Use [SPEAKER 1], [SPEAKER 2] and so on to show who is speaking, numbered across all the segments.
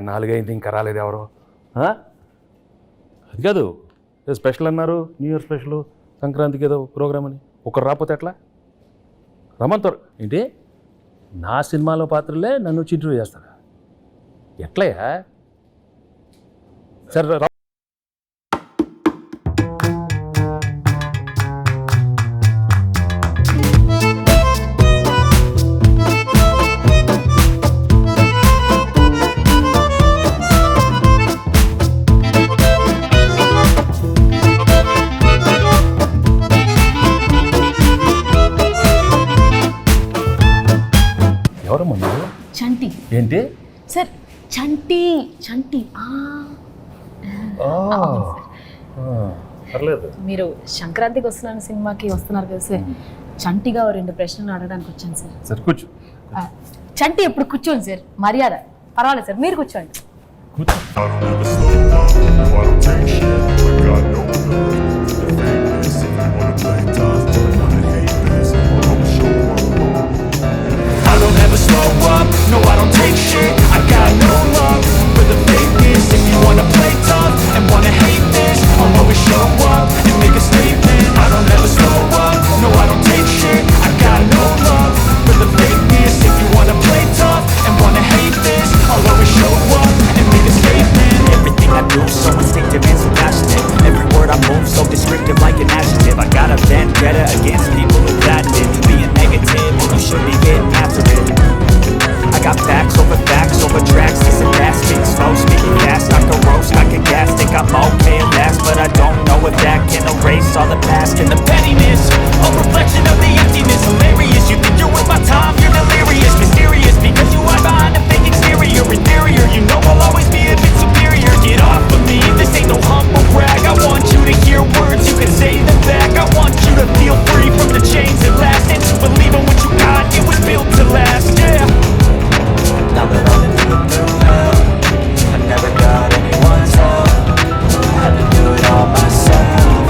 [SPEAKER 1] 4 అయింది ఇంకా రాలేదు ఎవరు? అది కాదు, స్పెషల్ అన్నారు, న్యూ ఇయర్ స్పెషల్, సంక్రాంతికి ఏదో ప్రోగ్రామ్ అని. ఒకరు రాకపోతే ఎట్లా? రమ్మంటారు ఏంటి? నా సినిమాలో పాత్రలే నన్ను వచ్చి ఇంటర్వ్యూ చేస్తారా? ఎట్లయ్యా? సరే ఎవరమ్మా?
[SPEAKER 2] చంటి.
[SPEAKER 1] ఏంటి
[SPEAKER 2] సార్? చంటి. చంటి.
[SPEAKER 1] పర్లేదు.
[SPEAKER 2] మీరు సంక్రాంతికి వస్తున్నాను సినిమాకి వస్తున్నారు కదా సార్, చంటిగా 2 ప్రశ్నలు అడగడానికి వచ్చాను సార్.
[SPEAKER 1] సరే కూర్చో.
[SPEAKER 2] చంటి ఎప్పుడు కూర్చోండి సార్, మర్యాద. పర్వాలేదు సార్, మీరు కూర్చోండి.
[SPEAKER 3] No, I don't take shit. I got no love for the fakeness. If you wanna play tough and wanna hate this, I'll always show up and make a statement. I don't ever slow up. No, I don't take shit. I got no love for the fakeness. If you wanna play tough and wanna hate this, I'll always show up and make a statement. Everything I do so instinctive and so passionate. Every word I move so descriptive like an adjective. I got a vendetta against people who patented being negative, and you should be getting after it. I got facts over tracks, this and that, speak slow, speaking fast, I can roast, I can gas, think I'm okay at last, but I don't know if that can erase all the past and the pettiness, a reflection of the emptiness, hilarious, you think you're worth my time, you're delirious, mysterious, because you hide behind a fake exterior, inferior, you know I'll always be a bit superior, get off of me, this ain't no humble brag, I want you to hear words, you can say them back, I want you to feel free from the chains that last, and to believe in what you got, it was built to last, yeah. Now that I've been through hell, I never got anyone's help. I had to do it all myself.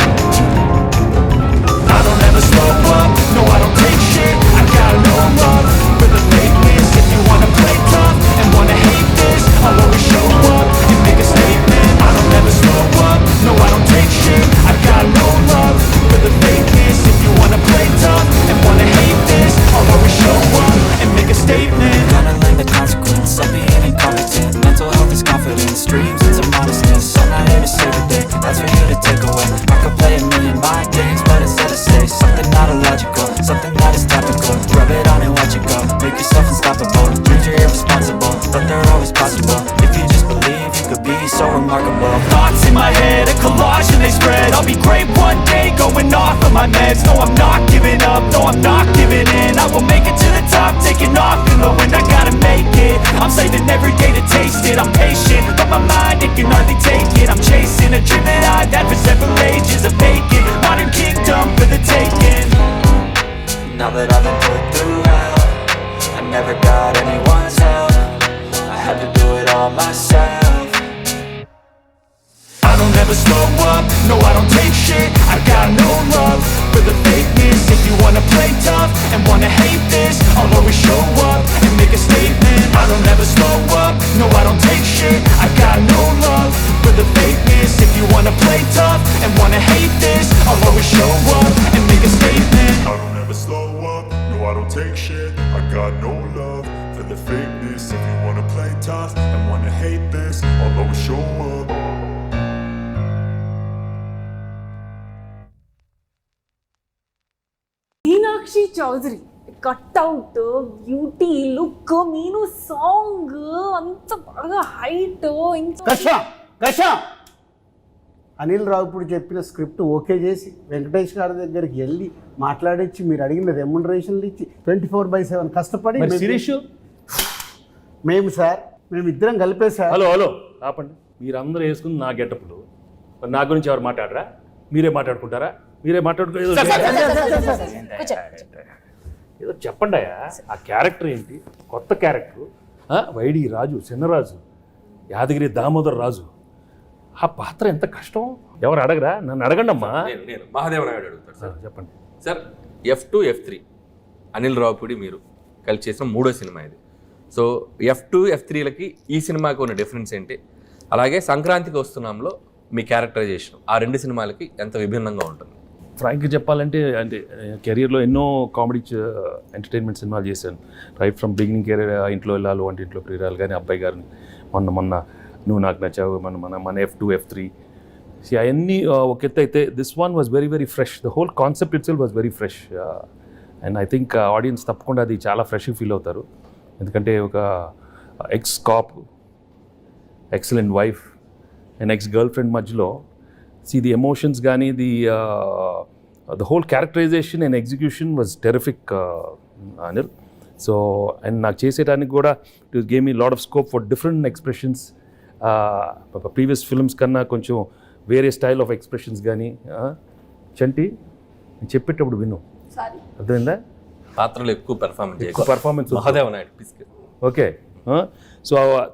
[SPEAKER 3] I don't ever slow up, no I don't take shit. I got no love for the fakeness. If you wanna play tough and wanna hate this, I'll always show up and make a statement. I don't ever slow up, no I don't take shit. I got no love for the fakeness. If you wanna play tough and wanna hate this, I'll always show up and make a statement. Gonna learn the consequence of being incompetent. Mental health is confidence, dreams and some modestness. I'm not here to save a day, that's for you to take away. I could play a million mind games, but instead I say something not illogical, something that is topical. Rub it on and watch it go, make yourself unstoppable. Dreams are irresponsible, but they're always possible. If you just believe, you could be so remarkable. Thoughts in my head, a collage and they spread. I'll be great one day, going off of my meds. No, I'm not giving up, no, I'm not giving in. I will make it to the top, taking off in the wind. I gotta make it, I'm saving every day to taste it. I'm patient, but my mind, it can hardly take it. I'm chasing a dream that I've had for several ages. A vacant, modern kingdom for the taking. Now that I've been put through hell, I never got anyone's help. I had to do it all myself. I don't ever slow up, no I don't take shit. I got no love for the fakeness. If you wanna play tough and wanna hate this, I'll always show up and make a statement. I don't ever slow up, no I don't take shit. I got no love for the fakeness. If you wanna play tough and wanna hate this, I'll always show up and make a statement.
[SPEAKER 4] I don't ever slow up, no I don't take shit. I got no love for the fakeness. If you wanna play tough and wanna hate this, I'll always show up.
[SPEAKER 5] Meenakshi Chaudhary cutout, beauty, look, మీను song అంత బాగా height.
[SPEAKER 6] Anil Ravipudi చెప్పిన script okay చేసి వెంకటేష్ గారి దగ్గరికి వెళ్ళి మాట్లాడించి మీరు అడిగిన రెమ్యునరేషన్లు ఇచ్చి 24/7 కష్టపడి మేము సార్ మేమిద్దరం కలిపే సార్.
[SPEAKER 1] హలో ఆపండి. మీరందరూ వేసుకుని నా గెటప్లు, నా గురించి ఎవరు మాట్లాడరా? మీరే మాట్లాడుకుంటారా? మీరే మాట్లాడుకో. ఏదో చెప్పండి అయ్యా, ఆ క్యారెక్టర్ ఏంటి? కొత్త క్యారెక్టర్, వైడి రాజు, చిన్నరాజు, యాదగిరి దామోదర్ రాజు, ఆ పాత్ర ఎంత కష్టం. ఎవరు అడగరా? నన్ను అడగండి అమ్మా.
[SPEAKER 7] నేను మహాదేవన్ గారు అడుగుతాను సార్.
[SPEAKER 1] చెప్పండి
[SPEAKER 7] sir. F2, F3 Anil Ravipudi మీరు కలిసి చేసిన 3వ సినిమా ఇది. సో F2 F3లకి ఈ సినిమాకి ఉన్న డిఫరెన్స్ ఏంటి, అలాగే సంక్రాంతికి వస్తున్నాంలో మీ క్యారెక్టరైజేషన్ ఆ రెండు సినిమాలకి ఎంత విభిన్నంగా ఉంటుంది?
[SPEAKER 1] ఫ్రాంక్గా చెప్పాలంటే అంటే కెరీర్లో ఎన్నో కామెడీ ఎంటర్టైన్మెంట్ సినిమాలు చేశాను. రైట్ ఫ్రమ్ బిగినింగ్ కెరీర్, ఇంట్లో వెళ్ళాలి, వంటింట్లో ప్రియురాలు కానీ, అబ్బాయి గారిని, మొన్న నువ్వు నాకు నచ్చావు, మన F2 F3 అవన్నీ ఒక ఎత్తు అయితే this one was very very fresh. The whole concept itself was very fresh and I think audience తప్పకుండా అది చాలా ఫ్రెష్గా ఫీల్ అవుతారు. ఎందుకంటే ఒక ex cop, excellent wife and ex girlfriend మధ్యలో ది ఎమోషన్స్ కానీ the whole characterisation and execution was terrific Anil. So and నాకు చేసేటానికి కూడా it gave me lot of scope for different expressions. Previous films కన్నా కొంచెం వేరే స్టైల్ ఆఫ్ ఎక్స్ప్రెషన్స్ కానీ. చంటి నేను చెప్పేటప్పుడు విను, అర్థమైందా?
[SPEAKER 7] పాత్రలు ఎక్కువ
[SPEAKER 1] పర్ఫార్మెన్స్
[SPEAKER 7] మహాదేవ నాయుడు పిసికి.
[SPEAKER 1] ఓకే.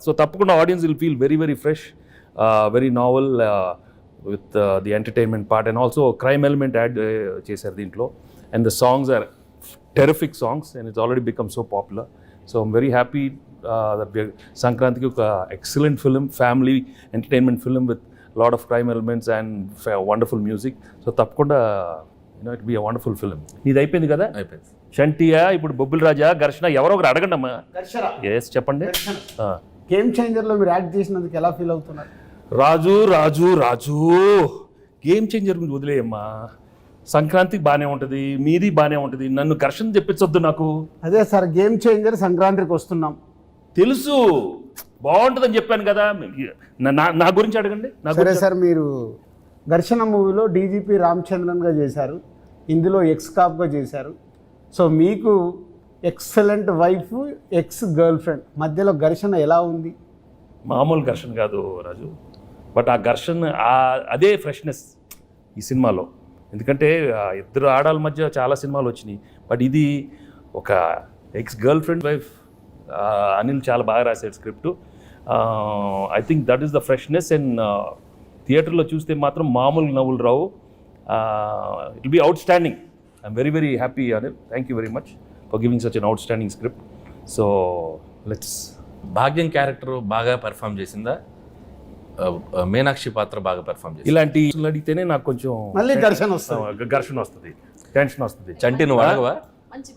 [SPEAKER 1] సో తప్పకుండా audience will feel very very fresh, very novel with the entertainment part and also crime element add చేశారు దీంట్లో. And the songs are terrific songs and it's already become so popular. So I'm very happy that సంక్రాంతికి ఒక excellent film, family entertainment film with lot of crime elements and wonderful music. So తప్పకుండా it be a wonderful film. నీది అయిపోయింది కదా?
[SPEAKER 7] అయిపోయింది.
[SPEAKER 1] చంటియా, ఇప్పుడు బొబ్బిల్ రాజా, ఘర్షణ, ఎవరో ఒకరు అడగండి అమ్మా. ఎస్ చెప్పండి.
[SPEAKER 6] గేమ్ చేంజర్లో మీరు యాక్ట్ చేసినందుకు ఎలా ఫీల్ అవుతున్నారు?
[SPEAKER 1] రాజు రాజు రాజు గేమ్ చేంజర్ గురించి వదిలేయమ్మా. సంక్రాంతికి బాగానే ఉంటుంది, మీది బాగానే ఉంటుంది, నన్ను ఘర్షణ తెప్పించొద్దు నాకు.
[SPEAKER 6] అదే సార్, గేమ్ చేంజర్ సంక్రాంతికి వస్తున్నాం.
[SPEAKER 1] తెలుసు బాగుంటుందని చెప్పాను కదా. నా గురించి అడగండి.
[SPEAKER 6] సరే సార్, మీరు ఘర్షణ మూవీలో డీజీపీ రామచంద్రన్గా చేశారు, ఇందులో ఎక్స్ కాప్గా చేశారు. సో మీకు excellent wife, ex girlfriend మధ్యలో ఘర్షణ ఎలా ఉంది?
[SPEAKER 1] మామూలు ఘర్షణ కాదు రాజు, బట్ ఆ ఘర్షణ అదే ఫ్రెష్నెస్ ఈ సినిమాలో. ఎందుకంటే ఇద్దరు ఆడాల మధ్య చాలా సినిమాలు వచ్చినాయి, బట్ ఇది ఒక ex girlfriend wife. Anil చాలా బాగా రాశాడు script. I think that is the freshness. And థియేటర్లో చూస్తే మాత్రం మామూలు నవ్వులు రావు. It will be outstanding. I'm very very happy Anil. Thank you very much for giving such an outstanding script. So let's.
[SPEAKER 7] Bhagyam character బాగా perform చేసిందా, మీనాక్షి పాత్ర బాగా పెర్ఫామ్ చేసింది?
[SPEAKER 1] ఇలాంటి అడిగితేనే నాకు కొంచెం
[SPEAKER 6] మళ్ళీ ఘర్షణ వస్తుంది,
[SPEAKER 1] టెన్షన్ వస్తుంది.
[SPEAKER 7] చంటి నువ్వు అడగవా?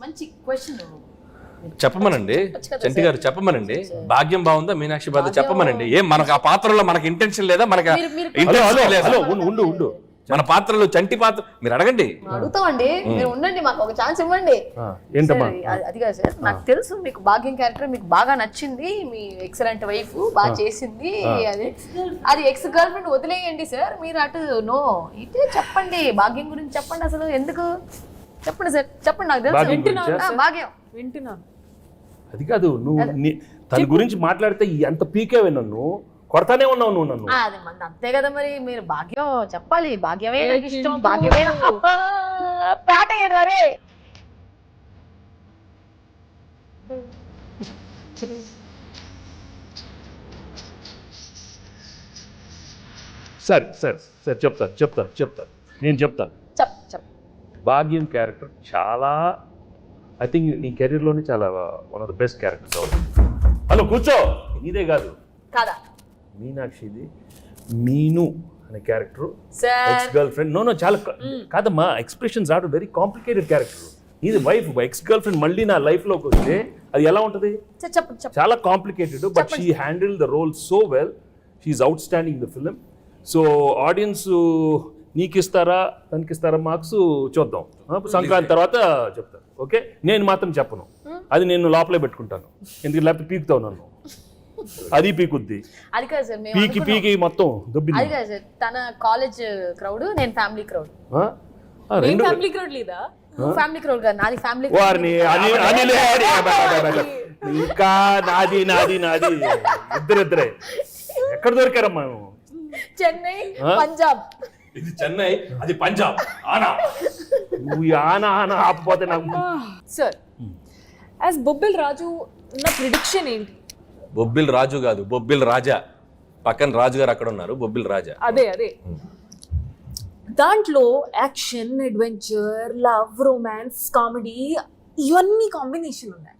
[SPEAKER 2] మంచి క్వశ్చన్
[SPEAKER 7] చెప్పమనండి చంటి గారు, చెప్పమనండి. భాగ్యం బాగుందా, మీనాక్షి పాత్ర చెప్పమనండి. ఏం మనకు ఆ పాత్రలో మనకి ఇంటెన్షన్ లేదా? మనకి ఇంటెన్షన్ లేదా?
[SPEAKER 1] ఉండు
[SPEAKER 7] మన పాత్రలో చంటి పాత్ర మీరు అడగండి.
[SPEAKER 2] అడుగుతామండి, మీరు ఉండండి, మాకు ఒక ఛాన్స్ ఇవ్వండి.
[SPEAKER 1] ఏంటమ్మా?
[SPEAKER 2] అది కాదు సార్, నాకు తెలుసు మీకు భాగ్యం క్యారెక్టర్ మీకు బాగా నచ్చింది, మీ ఎక్సలెంట్ వైఫ్ బాగా చేసింది, అది ఎక్స్ గర్ల్ ఫ్రెండ్ వదిలేయండి సార్. మీరు అటు నో ఇటే చెప్పండి, భాగ్యం గురించి చెప్పండి. అసలు ఎందుకు చెప్పండి సార్, చెప్పండి. నాకు తెలుసు భాగ్యం
[SPEAKER 5] వింటున్నాను.
[SPEAKER 1] అది కాదు, నువ్వు తన గురించి మాట్లాడితే ఎంత పీకేవే, నన్ను కొడతానే ఉన్నావు నువ్వు నన్ను.
[SPEAKER 2] అది మంది అంతే కదా మరి. మీరు భాగ్యం చెప్పాలి, భాగ్యమే నాకు ఇష్టం, భాగ్యమే పాట ఏంటరే.
[SPEAKER 1] సరే చెప్తాను నేను చెప్తాను. భాగ్యం క్యారెక్టర్ చాలా, ఐ థింక్ నీ కెరీర్లోనే చాలా one of the best characters అవుతుంది. హలో కూర్చో, నీదే కాదు
[SPEAKER 2] కాదా
[SPEAKER 1] మీనాక్షిది. మీను అనే character ex girlfriend. No చాలా కాదమ్మా, expressions are very complicated character. ఇది వైఫ్, ఎక్స్ గర్ల్ ఫ్రెండ్ మళ్ళీ నా లైఫ్లోకి వస్తే అది ఎలా ఉంటుంది? చాలా complicated, but she handle the role so well. She's outstanding the film. So audience నీకు ఇస్తారా తనకి ఇస్తారా మార్క్స్ చూద్దాం, సంక్రాంతి తర్వాత చెప్తాను. ఓకే, నేను మాత్రం చెప్పను, అది నేను లోపలే పెట్టుకుంటాను. ఎందుకు లేకపోతే పీకుతావు నన్ను, అది పీకుద్ది.
[SPEAKER 2] అది కాదు సార్,
[SPEAKER 1] పీకి మొత్తం దొబ్బింది.
[SPEAKER 2] అది కాదు సార్, తన కాలేజ్ క్రౌడ్, నేను ఫ్యామిలీ క్రౌడ్.
[SPEAKER 5] ఫ్యామిలీ క్రౌడ్ లేదా?
[SPEAKER 2] ఫ్యామిలీ క్రౌడ్ కాదు, నాది ఫ్యామిలీ.
[SPEAKER 1] వారిని ఇంకా నాది ఇద్దరే ఎక్కడ దొరికారమ్మా?
[SPEAKER 2] చెన్నై, పంజాబ్.
[SPEAKER 7] ఇది చెన్నై, అది పంజాబ్. ఆనా
[SPEAKER 1] నువ్వు ఆనా ఆపపోతే నాకు.
[SPEAKER 5] సార్ యాజ్ బొబ్బిల్ రాజు నా ప్రిడిక్షన్ ఏంటి?
[SPEAKER 7] బొబ్బిల్ రాజు కాదు, బొబ్బిల్ రాజా. పక్కన రాజు గారు అక్కడ ఉన్నారు, బొబ్బిల్ రాజా.
[SPEAKER 5] అదే దాంట్లో action, adventure, love, romance, comedy ఇవన్నీ కాంబినేషన్ ఉన్నాయి.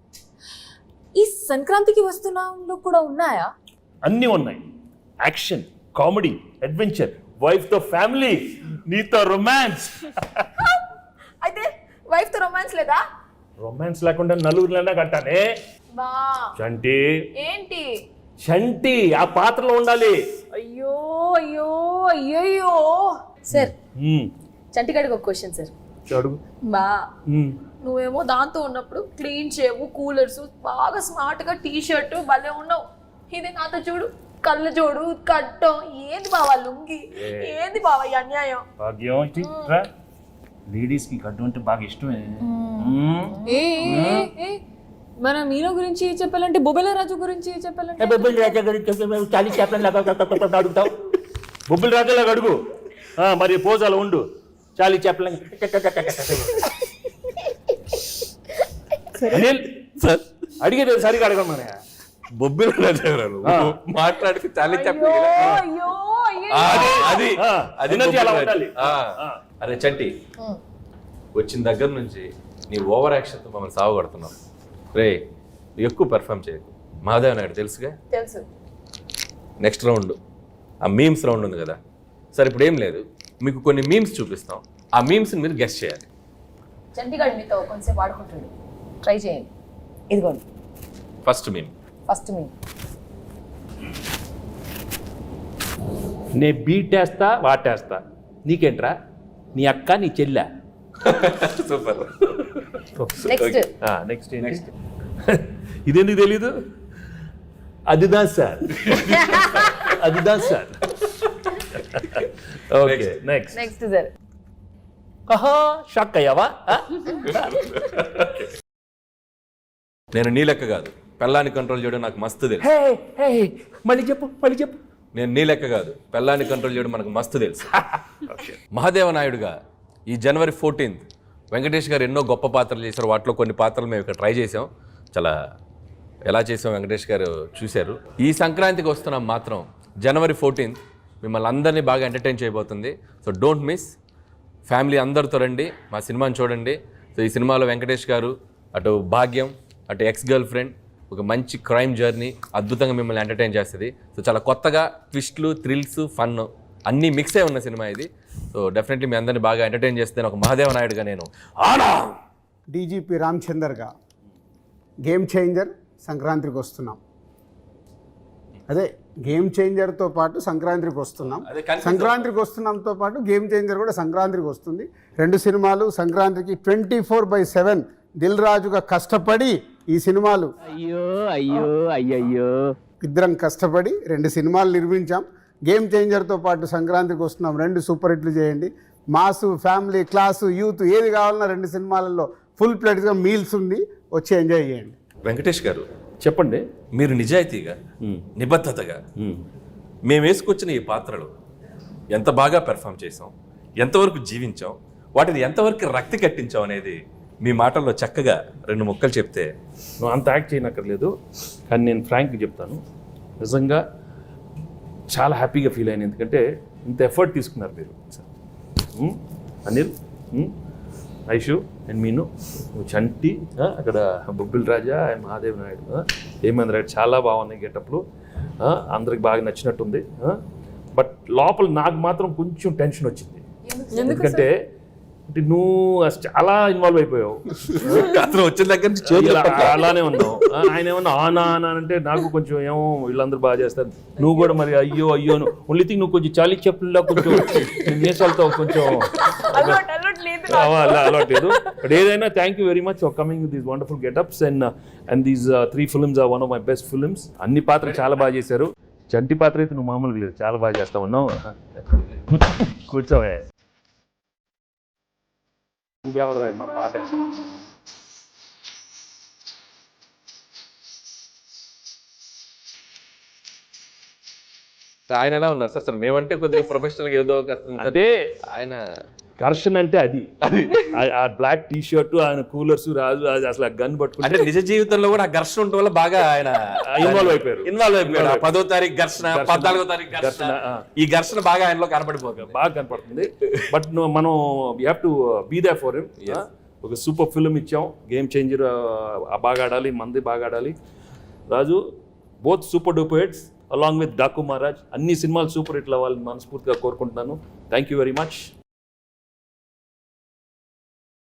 [SPEAKER 5] ఈ సంక్రాంతికి వస్తున్నాంలో కూడా ఉన్నాయా?
[SPEAKER 1] అన్నీ ఉన్నాయి. యాక్షన్, కామెడీ, అడ్వెంచర్, వైఫ్తో ఫ్యామిలీ, నీతో రొమాన్స్.
[SPEAKER 2] అయితే వైఫ్ తో రొమాన్స్ లేదా?
[SPEAKER 1] రొమాన్స్ లేకుండా నలుగురిలోనే కట్టానే.
[SPEAKER 2] బా
[SPEAKER 1] చంటి,
[SPEAKER 2] ఏంటి?
[SPEAKER 1] చంటి ఆ పాత్రలో ఉండాలి.
[SPEAKER 5] అయ్యో అయ్యో అయ్యయ్యో.
[SPEAKER 2] సార్
[SPEAKER 1] మ్మ్.
[SPEAKER 2] చంటిగాడికి ఒక క్వశ్చన్ సార్.
[SPEAKER 1] అడుగు.
[SPEAKER 2] బా
[SPEAKER 1] మ్మ్.
[SPEAKER 2] నువ్వేమో దాంతో ఉన్నప్పుడు క్లీన్ షేవ్, కూలర్స్, బాగా స్మార్ట్ గా టీ షర్ట్ భలే ఉన్నావు. ఇది నాతో చూడు, కళ్ళు చూడు, కట్టం. ఏంది బావా లుంగి? ఏంది బావా ఈ అన్యాయం?
[SPEAKER 1] భాగ్యం ఇటు రా. లేడీస్ కి గడ్డు అంటే బాగా ఇష్టమే. మ్మ్.
[SPEAKER 5] ఏ ఏ, ఏ, మన మీలో గురించి చెప్పాలంటే బొబ్బెల రాజు గురించి చెప్పాలంటే
[SPEAKER 1] బొబ్బిల్ రాజా గురించి చాలీ చెప్పండి అడుగుతావు. బొబ్బిల్ రాజాలాగా అడుగు. మరి పోజాలు ఉండు. చాలీ చెప్పలేం. అనిల్
[SPEAKER 7] సార్
[SPEAKER 1] అడిగేది సరిగా అడగం మన.
[SPEAKER 7] బొబ్బిల రాజా గారు మాట్లాడితే చాలా చెప్పి
[SPEAKER 5] అయ్యో అయ్యో.
[SPEAKER 7] అది
[SPEAKER 1] ఆ,
[SPEAKER 7] అది
[SPEAKER 1] energy అలా
[SPEAKER 7] బొబ్బిల
[SPEAKER 1] ఉండాలి.
[SPEAKER 7] రాజా. అరే చంటి, వచ్చిన దగ్గర నుంచి నీ ఓవర్ యాక్షన్తో మమ్మల్ని సాగుకొడుతున్నావు. రే నువ్వు ఎక్కువ పెర్ఫామ్ చేయకు. మహాదేవ్ నాయుడు తెలుసుగా.
[SPEAKER 2] తెలుసు.
[SPEAKER 7] నెక్స్ట్ రౌండ్ ఆ మీమ్స్ రౌండ్ ఉంది కదా. సరే ఇప్పుడు ఏం లేదు, మీకు కొన్ని మీమ్స్ చూపిస్తాం. ఆ మీమ్స్ని మీరు గెస్ట్ చేయాలి.
[SPEAKER 2] చంటిగాడు మీతో కొంచెంసేపు ఆడుకుంటాడు. ట్రై చేయండి. ఇదిగోండి
[SPEAKER 7] ఫస్ట్ మీమ్.
[SPEAKER 2] ఫస్ట్ మీ.
[SPEAKER 1] నే బీటేస్తా వాటేస్తా. నీకేంట్రా? నీ అక్క నీ చెల్లె.
[SPEAKER 7] సూపర్.
[SPEAKER 2] నెక్స్ట్
[SPEAKER 1] నెక్స్ట్ నెక్స్ట్ ఇదెందుకు తెలీదు? Adidas sir, Adidas sir. Okay next.
[SPEAKER 2] Next sir.
[SPEAKER 1] Shock అయ్యావా?
[SPEAKER 7] నేను నీ లెక్క కాదు, పెళ్ళాన్ని కంట్రోల్ చేయడం నాకు మస్తు తెలుసు.
[SPEAKER 1] మళ్ళీ చెప్పు, మళ్ళీ చెప్పు.
[SPEAKER 7] నేను నీ లెక్క కాదు, పెళ్ళాన్ని కంట్రోల్ చేయడం మనకు మస్తు తెలుసు. మహాదేవ నాయుడుగా ఈ జనవరి 14th వెంకటేష్ గారు ఎన్నో గొప్ప పాత్రలు చేశారు. వాటిలో కొన్ని పాత్రలు మేము ఇక్కడ ట్రై చేసాం. చాలా ఎలా చేసాం వెంకటేష్ గారు చూశారు. ఈ సంక్రాంతికి వస్తున్నాం మాత్రం జనవరి 14th మిమ్మల్ని అందరినీ బాగా ఎంటర్టైన్ చేయబోతుంది. So don't miss. ఫ్యామిలీ అందరితో రండి, మా సినిమాని చూడండి. సో ఈ సినిమాలో వెంకటేష్ గారు, అటు భాగ్యం, అటు ఎక్స్ గర్ల్ ఫ్రెండ్, ఒక మంచి క్రైమ్ జర్నీ అద్భుతంగా మిమ్మల్ని ఎంటర్టైన్ చేస్తుంది. సో చాలా కొత్తగా ట్విస్ట్లు, థ్రిల్స్, ఫన్ అన్నీ మిక్స్ అయి ఉన్న సినిమా ఇది. సో డెఫినెట్లీ మీ అందరినీ బాగా ఎంటర్టైన్ చేస్తే ఒక మహాదేవ నాయుడుగా నేను
[SPEAKER 6] డీజీపీ రామచందర్గా గేమ్ చేంజర్ సంక్రాంతికి వస్తున్నాం. అదే గేమ్ చేంజర్తో పాటు సంక్రాంతికి వస్తున్నాం. సంక్రాంతికి వస్తున్నాంతో పాటు గేమ్ చేంజర్ కూడా సంక్రాంతికి వస్తుంది. రెండు సినిమాలు సంక్రాంతికి 24/7 దిల్ రాజుగా కష్టపడి ఈ సినిమాలు ఇద్దరం కష్టపడి రెండు సినిమాలు నిర్మించాం. గేమ్ చేంజర్తో పాటు సంక్రాంతికి వస్తున్నాం. రెండు సూపర్ హిట్లు చేయండి. మాసు, ఫ్యామిలీ, క్లాసు, యూత్ ఏది కావాలన్నా రెండు సినిమాలలో ఫుల్ ప్లేట్గా మీల్స్ ఉంది. వచ్చి ఎంజాయ్ చేయండి.
[SPEAKER 7] వెంకటేష్ గారు
[SPEAKER 1] చెప్పండి.
[SPEAKER 7] మీరు నిజాయితీగా, నిబద్ధతగా మేము వేసుకొచ్చిన ఈ పాత్రలు ఎంత బాగా పెర్ఫామ్ చేసాం, ఎంతవరకు జీవించాం, వాటిని ఎంతవరకు రక్తి కట్టించాం అనేది మీ మాటల్లో చక్కగా రెండు ముక్కలు చెప్తే.
[SPEAKER 1] నువ్వు అంత యాక్ట్ చేయనక్కర్లేదు, కానీ నేను ఫ్రాంక్గా చెప్తాను. నిజంగా చాలా హ్యాపీగా ఫీల్ అయ్యాను. ఎందుకంటే ఇంత ఎఫర్ట్ తీసుకున్నారు మీరు. అనిల్, ఐషు అండ్ మీను, చంటి, అక్కడ బొబ్బిల్ రాజా అండ్ మహాదేవ్ నాయుడు, హేమేంద్ర రాయుడు చాలా బాగున్నాయి గెటప్లు. అందరికి బాగా నచ్చినట్టుంది. బట్ లోపల నాకు మాత్రం కొంచెం టెన్షన్ వచ్చింది. ఎందుకంటే నువ్వు చాలా ఇన్వాల్వ్ అయిపోయావు.
[SPEAKER 7] వచ్చిన దగ్గర నుంచి
[SPEAKER 1] అలానే ఉన్నావు. ఆయన ఏమన్నా ఆనా అంటే నాకు కొంచెం ఏమో వీళ్ళందరూ బాగా చేస్తారు, నువ్వు కూడా మరి అయ్యో అయ్యో ఓన్లీ థింగ్ నువ్వు కొంచెం చాలీ చెప్పుల్లో కొంచెం మీసాలతో కొంచెం అలవాట్లేదు. బట్ ఏదైనా thank you very much for coming with these wonderful getups and these 3 films are one of my best films. అన్ని పాత్రలు చాలా బాగా చేశారు. చంటి పాత్ర అయితే నువ్వు మామూలుగా లేదు, చాలా బాగా చేస్తా ఉన్నావు. కూర్చోవే. మా పాట
[SPEAKER 7] ఆయన ఎలా ఉన్నారు సార్? అసలు మేమంటే కొద్దిగా ప్రొఫెషనల్ ఏదో
[SPEAKER 1] అదే
[SPEAKER 7] ఆయన
[SPEAKER 1] ఘర్షణ అంటే అది ఆ బ్లాక్ టీ షర్ట్, ఆయన కూలర్స్, రాజు అసలు గన్ పట్టుకుంటే
[SPEAKER 7] అంటే నిజ జీవితంలో కూడా ఆ ఘర్షణ ఉండటం వల్ల బాగా ఆయన
[SPEAKER 1] ఇన్వాల్వ్ అయిపోయారు.
[SPEAKER 7] 10వ తారీఖు ఘర్షణ, 14వ తారీఖు ఘర్షణ, ఈ ఘర్షణ బాగా ఆయనలో కనపడిపోతుంది,
[SPEAKER 1] బాగా కనపడుతుంది. బట్ మనం we have to be there for him. ఒక సూపర్ ఫిల్మ్ ఇచ్చాం, గేమ్ చేంజర్ బాగా ఆడాలి, మంది బాగా ఆడాలి. Raju both super duper hits along with Daku Maharaj అన్ని సినిమాలు సూపర్ హిట్లు అవ్వాలని మనస్ఫూర్తిగా కోరుకుంటున్నాను. Thank you very much.